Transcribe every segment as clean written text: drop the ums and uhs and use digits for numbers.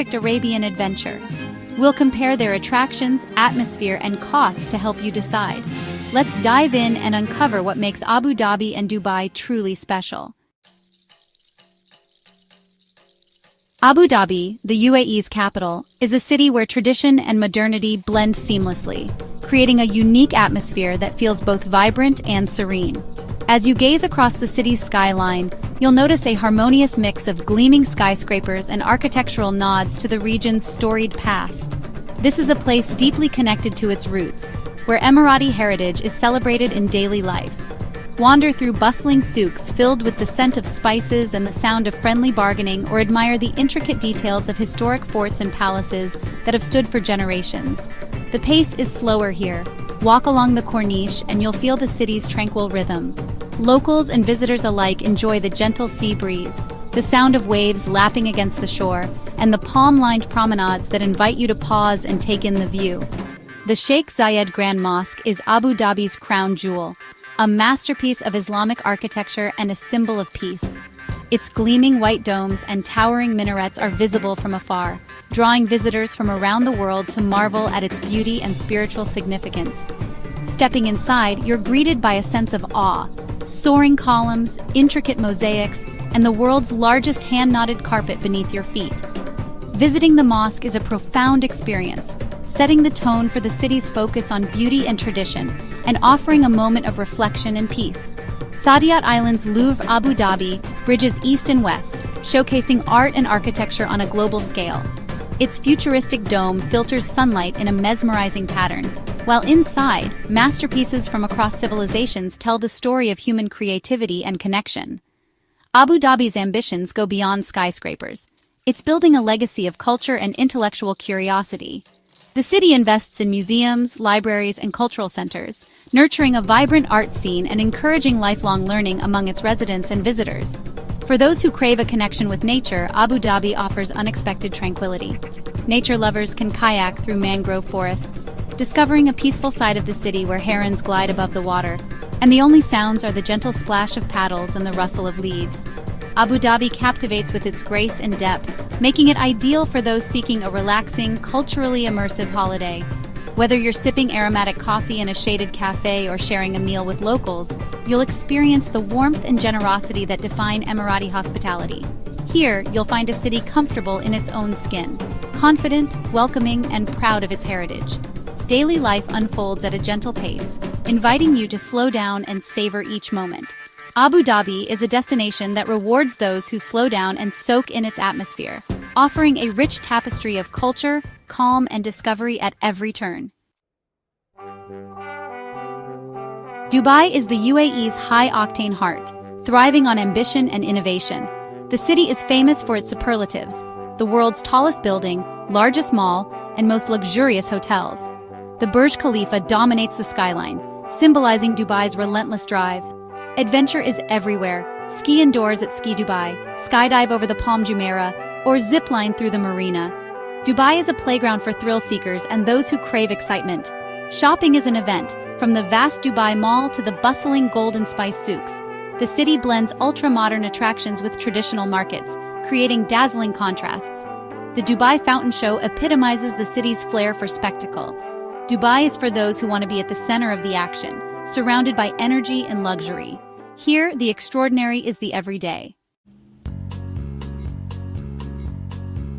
perfect Arabian adventure. We'll compare their attractions, atmosphere, and costs to help you decide. Let's dive in and uncover what makes Abu Dhabi and Dubai truly special. Abu Dhabi, the UAE's capital, is a city where tradition and modernity blend seamlessly, creating a unique atmosphere that feels both vibrant and serene. As you gaze across the city's skyline, you'll notice a harmonious mix of gleaming skyscrapers and architectural nods to the region's storied past. This is a place deeply connected to its roots, where Emirati heritage is celebrated in daily life. Wander through bustling souks filled with the scent of spices and the sound of friendly bargaining, or admire the intricate details of historic forts and palaces that have stood for generations. The pace is slower here. Walk along the Corniche and you'll feel the city's tranquil rhythm. Locals and visitors alike enjoy the gentle sea breeze, the sound of waves lapping against the shore, and the palm-lined promenades that invite you to pause and take in the view. The Sheikh Zayed Grand Mosque is Abu Dhabi's crown jewel, a masterpiece of Islamic architecture and a symbol of peace. Its gleaming white domes and towering minarets are visible from afar, drawing visitors from around the world to marvel at its beauty and spiritual significance. Stepping inside, you're greeted by a sense of awe. Soaring columns, intricate mosaics, and the world's largest hand-knotted carpet beneath your feet. Visiting the mosque is a profound experience, setting the tone for the city's focus on beauty and tradition, and offering a moment of reflection and peace. Saadiyat Island's Louvre Abu Dhabi bridges east and west, showcasing art and architecture on a global scale. Its futuristic dome filters sunlight in a mesmerizing pattern, while inside, masterpieces from across civilizations tell the story of human creativity and connection. Abu Dhabi's ambitions go beyond skyscrapers. It's building a legacy of culture and intellectual curiosity. The city invests in museums, libraries, and cultural centers, nurturing a vibrant art scene and encouraging lifelong learning among its residents and visitors. For those who crave a connection with nature, Abu Dhabi offers unexpected tranquility. Nature lovers can kayak through mangrove forests, discovering a peaceful side of the city where herons glide above the water, and the only sounds are the gentle splash of paddles and the rustle of leaves. Abu Dhabi captivates with its grace and depth, making it ideal for those seeking a relaxing, culturally immersive holiday. Whether you're sipping aromatic coffee in a shaded cafe or sharing a meal with locals, you'll experience the warmth and generosity that define Emirati hospitality. Here, you'll find a city comfortable in its own skin, confident, welcoming, and proud of its heritage. Daily life unfolds at a gentle pace, inviting you to slow down and savor each moment. Abu Dhabi is a destination that rewards those who slow down and soak in its atmosphere, offering a rich tapestry of culture, calm, and discovery at every turn. Dubai is the UAE's high-octane heart, thriving on ambition and innovation. The city is famous for its superlatives, the world's tallest building, largest mall, and most luxurious hotels. The Burj Khalifa dominates the skyline, symbolizing Dubai's relentless drive. Adventure is everywhere. Ski indoors at Ski Dubai, skydive over the Palm Jumeirah, or zipline through the marina. Dubai is a playground for thrill seekers and those who crave excitement. Shopping is an event, from the vast Dubai Mall to the bustling Golden Spice souks. The city blends ultra-modern attractions with traditional markets, creating dazzling contrasts. The Dubai Fountain Show epitomizes the city's flair for spectacle. Dubai is for those who want to be at the center of the action, surrounded by energy and luxury. Here, the extraordinary is the everyday.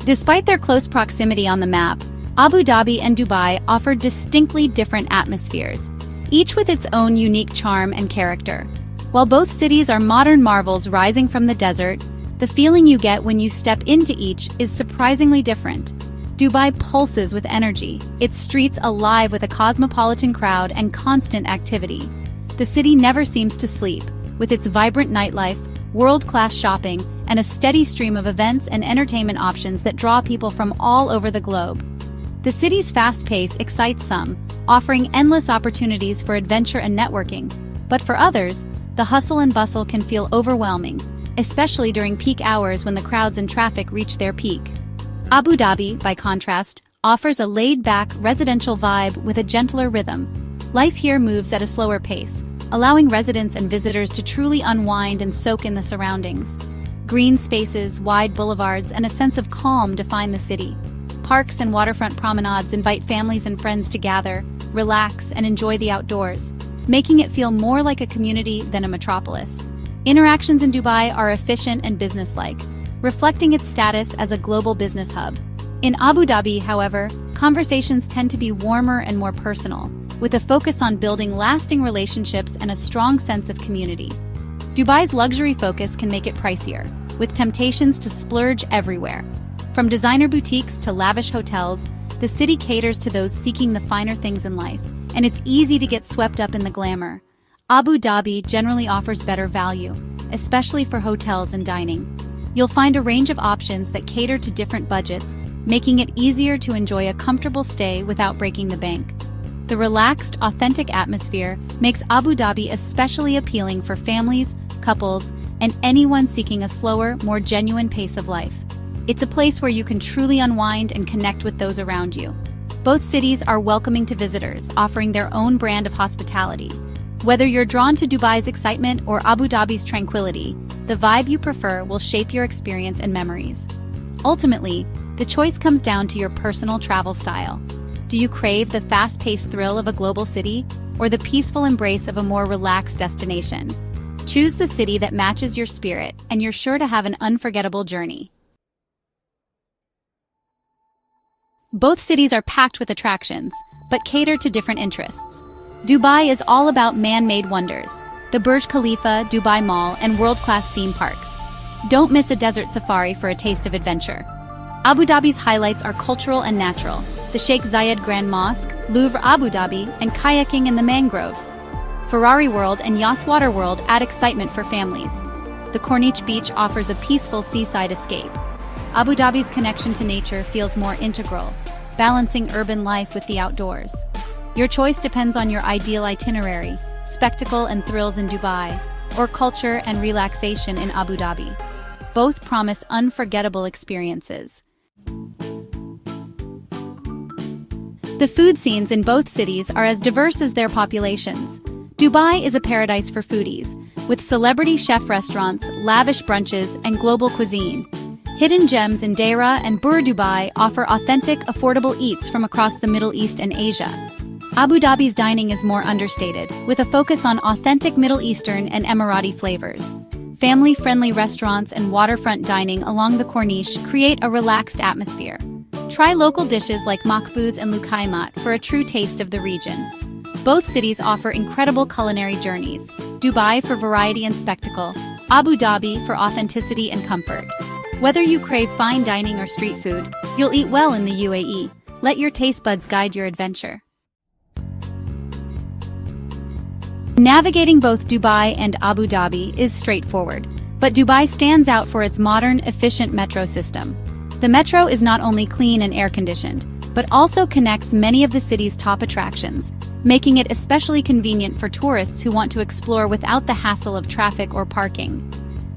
Despite their close proximity on the map, Abu Dhabi and Dubai offer distinctly different atmospheres, each with its own unique charm and character. While both cities are modern marvels rising from the desert, the feeling you get when you step into each is surprisingly different. Dubai pulses with energy, its streets alive with a cosmopolitan crowd and constant activity. The city never seems to sleep, with its vibrant nightlife, world-class shopping, and a steady stream of events and entertainment options that draw people from all over the globe. The city's fast pace excites some, offering endless opportunities for adventure and networking. But for others, the hustle and bustle can feel overwhelming, especially during peak hours when the crowds and traffic reach their peak. Abu Dhabi, by contrast, offers a laid-back, residential vibe with a gentler rhythm. Life here moves at a slower pace, allowing residents and visitors to truly unwind and soak in the surroundings. Green spaces, wide boulevards, and a sense of calm define the city. Parks and waterfront promenades invite families and friends to gather, relax, and enjoy the outdoors, making it feel more like a community than a metropolis. Interactions in Dubai are efficient and businesslike, reflecting its status as a global business hub. In Abu Dhabi, however, conversations tend to be warmer and more personal, with a focus on building lasting relationships and a strong sense of community. Dubai's luxury focus can make it pricier, with temptations to splurge everywhere. From designer boutiques to lavish hotels, the city caters to those seeking the finer things in life, and it's easy to get swept up in the glamour. Abu Dhabi generally offers better value, especially for hotels and dining. You'll find a range of options that cater to different budgets, making it easier to enjoy a comfortable stay without breaking the bank. The relaxed, authentic atmosphere makes Abu Dhabi especially appealing for families, couples, and anyone seeking a slower, more genuine pace of life. It's a place where you can truly unwind and connect with those around you. Both cities are welcoming to visitors, offering their own brand of hospitality. Whether you're drawn to Dubai's excitement or Abu Dhabi's tranquility, the vibe you prefer will shape your experience and memories. Ultimately, the choice comes down to your personal travel style. Do you crave the fast-paced thrill of a global city or the peaceful embrace of a more relaxed destination? Choose the city that matches your spirit, and you're sure to have an unforgettable journey. Both cities are packed with attractions, but cater to different interests. Dubai is all about man-made wonders, the Burj Khalifa, Dubai Mall, and world-class theme parks. Don't miss a desert safari for a taste of adventure. Abu Dhabi's highlights are cultural and natural, the Sheikh Zayed Grand Mosque, Louvre Abu Dhabi, and kayaking in the mangroves. Ferrari World and Yas Water World add excitement for families. The Corniche Beach offers a peaceful seaside escape. Abu Dhabi's connection to nature feels more integral, balancing urban life with the outdoors. Your choice depends on your ideal itinerary, spectacle and thrills in Dubai, or culture and relaxation in Abu Dhabi. Both promise unforgettable experiences. The food scenes in both cities are as diverse as their populations. Dubai is a paradise for foodies, with celebrity chef restaurants, lavish brunches, and global cuisine. Hidden gems in Deira and Bur Dubai offer authentic, affordable eats from across the Middle East and Asia. Abu Dhabi's dining is more understated, with a focus on authentic Middle Eastern and Emirati flavors. Family-friendly restaurants and waterfront dining along the Corniche create a relaxed atmosphere. Try local dishes like makbuz and lukaimat for a true taste of the region. Both cities offer incredible culinary journeys, Dubai for variety and spectacle, Abu Dhabi for authenticity and comfort. Whether you crave fine dining or street food, you'll eat well in the UAE. Let your taste buds guide your adventure. Navigating both Dubai and Abu Dhabi is straightforward, but Dubai stands out for its modern, efficient metro system. The metro is not only clean and air-conditioned, but also connects many of the city's top attractions, making it especially convenient for tourists who want to explore without the hassle of traffic or parking.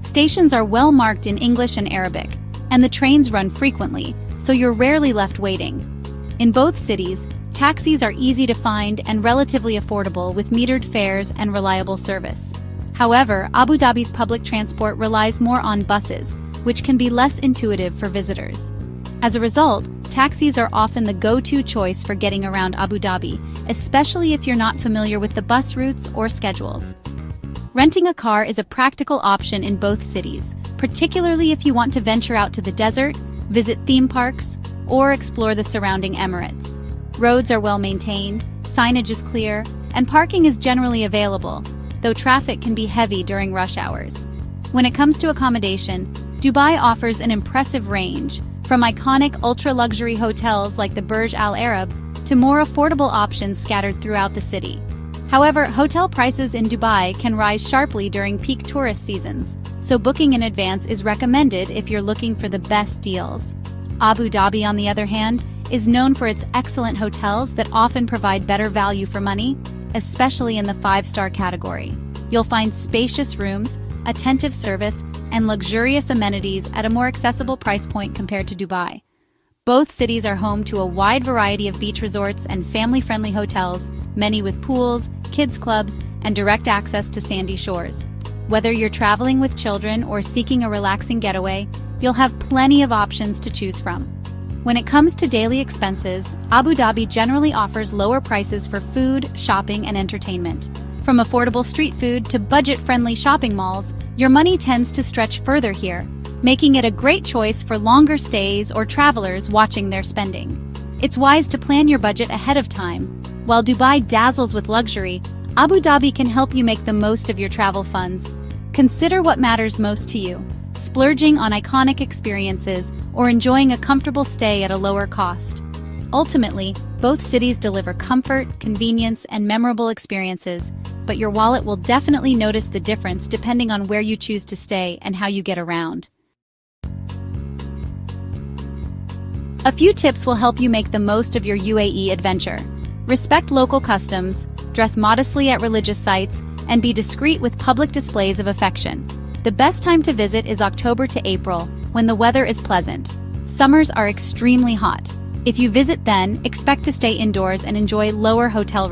Stations are well marked in English and Arabic, and the trains run frequently, so you're rarely left waiting. In both cities, taxis are easy to find and relatively affordable with metered fares and reliable service. However, Abu Dhabi's public transport relies more on buses, which can be less intuitive for visitors. As a result, taxis are often the go-to choice for getting around Abu Dhabi, especially if you're not familiar with the bus routes or schedules. Renting a car is a practical option in both cities, particularly if you want to venture out to the desert, visit theme parks, or explore the surrounding Emirates. Roads are well maintained, signage is clear, and parking is generally available, though traffic can be heavy during rush hours. When it comes to accommodation, Dubai offers an impressive range, from iconic ultra-luxury hotels like the Burj Al Arab to more affordable options scattered throughout the city. However, hotel prices in Dubai can rise sharply during peak tourist seasons, so booking in advance is recommended if you're looking for the best deals. Abu Dhabi, on the other hand, is known for its excellent hotels that often provide better value for money, especially in the 5-star category. You'll find spacious rooms, attentive service, and luxurious amenities at a more accessible price point compared to Dubai. Both cities are home to a wide variety of beach resorts and family-friendly hotels, many with pools, kids clubs, and direct access to sandy shores. Whether you're traveling with children or seeking a relaxing getaway, you'll have plenty of options to choose from. When it comes to daily expenses, Abu Dhabi generally offers lower prices for food, shopping, and entertainment. From affordable street food to budget-friendly shopping malls, your money tends to stretch further here, making it a great choice for longer stays or travelers watching their spending. It's wise to plan your budget ahead of time. While Dubai dazzles with luxury, Abu Dhabi can help you make the most of your travel funds. Consider what matters most to you: splurging on iconic experiences or enjoying a comfortable stay at a lower cost. Ultimately, both cities deliver comfort, convenience, and memorable experiences, but your wallet will definitely notice the difference depending on where you choose to stay and how you get around. A few tips will help you make the most of your UAE adventure. Respect local customs, dress modestly at religious sites, and be discreet with public displays of affection. The best time to visit is October to April, when the weather is pleasant. Summers are extremely hot. If you visit then, expect to stay indoors and enjoy lower hotel rates.